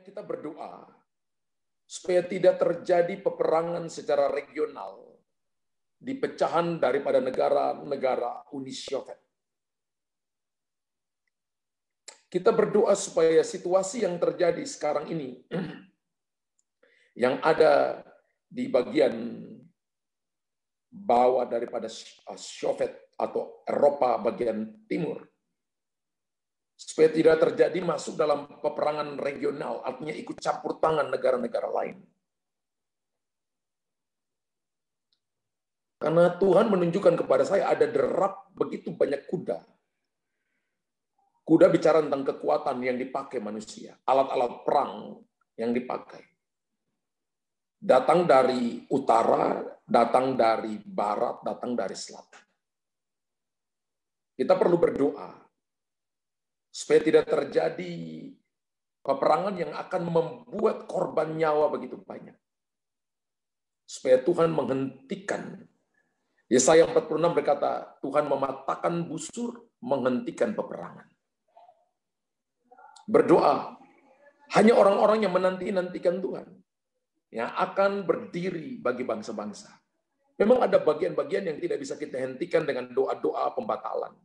Kita berdoa supaya tidak terjadi peperangan secara regional di pecahan daripada negara-negara Uni Soviet. Kita berdoa supaya situasi yang terjadi sekarang ini, yang ada di bagian bawah daripada Soviet atau Eropa bagian timur, supaya tidak terjadi masuk dalam peperangan regional, artinya ikut campur tangan negara-negara lain. Karena Tuhan menunjukkan kepada saya ada derap begitu banyak kuda. Kuda bicara tentang kekuatan yang dipakai manusia, alat-alat perang yang dipakai. Datang dari utara, datang dari barat, datang dari selatan. Kita perlu berdoa supaya tidak terjadi peperangan yang akan membuat korban nyawa begitu banyak. Supaya Tuhan menghentikan. Yesaya 46 berkata, Tuhan mematahkan busur, menghentikan peperangan. Berdoa, hanya orang-orang yang menanti-nantikan Tuhan yang akan berdiri bagi bangsa-bangsa. Memang ada bagian-bagian yang tidak bisa kita hentikan dengan doa-doa pembatalan.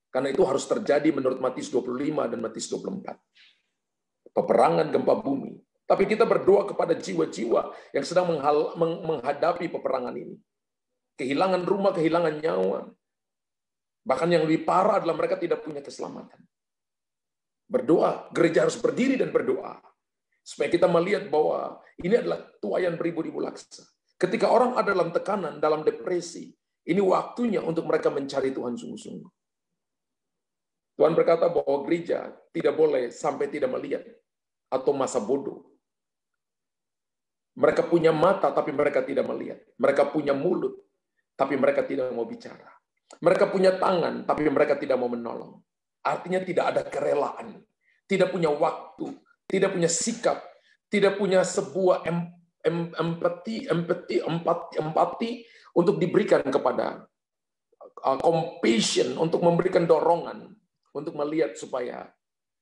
Karena itu harus terjadi menurut Matius 25 dan Matius 24. Peperangan gempa bumi. Tapi kita berdoa kepada jiwa-jiwa yang sedang menghadapi peperangan ini. Kehilangan rumah, kehilangan nyawa. Bahkan yang lebih parah adalah mereka tidak punya keselamatan. Berdoa, gereja harus berdiri dan berdoa. Supaya kita melihat bahwa ini adalah tuaian beribu-ribu laksa. Ketika orang ada dalam tekanan, dalam depresi, ini waktunya untuk mereka mencari Tuhan sungguh-sungguh. Tuhan berkata bahwa gereja tidak boleh sampai tidak melihat atau masa bodoh. Mereka punya mata tapi mereka tidak melihat. Mereka punya mulut tapi mereka tidak mau bicara. Mereka punya tangan tapi mereka tidak mau menolong. Artinya tidak ada kerelaan, tidak punya waktu, tidak punya sikap, tidak punya sebuah empati untuk diberikan kepada compassion, untuk memberikan dorongan, untuk melihat supaya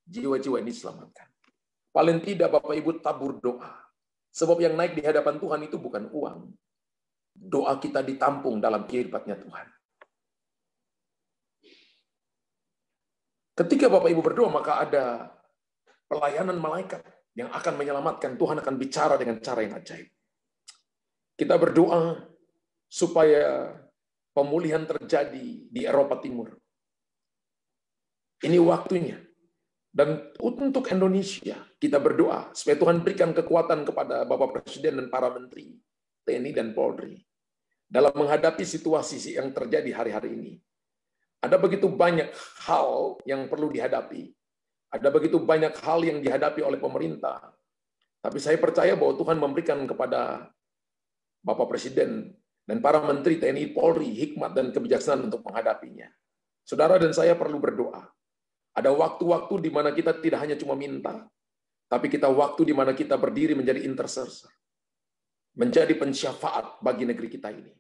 jiwa-jiwa ini diselamatkan. Paling tidak Bapak Ibu tabur doa. Sebab yang naik di hadapan Tuhan itu bukan uang. Doa kita ditampung dalam kirbatnya Tuhan. Ketika Bapak Ibu berdoa, maka ada pelayanan malaikat yang akan menyelamatkan. Tuhan akan bicara dengan cara yang ajaib. Kita berdoa supaya pemulihan terjadi di Eropa Timur. Ini waktunya. Dan untuk Indonesia, kita berdoa supaya Tuhan berikan kekuatan kepada Bapak Presiden dan para menteri, TNI dan Polri, dalam menghadapi situasi yang terjadi hari-hari ini. Ada begitu banyak hal yang perlu dihadapi. Ada begitu banyak hal yang dihadapi oleh pemerintah. Tapi saya percaya bahwa Tuhan memberikan kepada Bapak Presiden dan para menteri TNI Polri hikmat dan kebijaksanaan untuk menghadapinya. Saudara dan saya perlu berdoa. Ada waktu-waktu di mana kita tidak hanya cuma minta, tapi kita waktu di mana kita berdiri menjadi intercessor. Menjadi pensyafaat bagi negeri kita ini.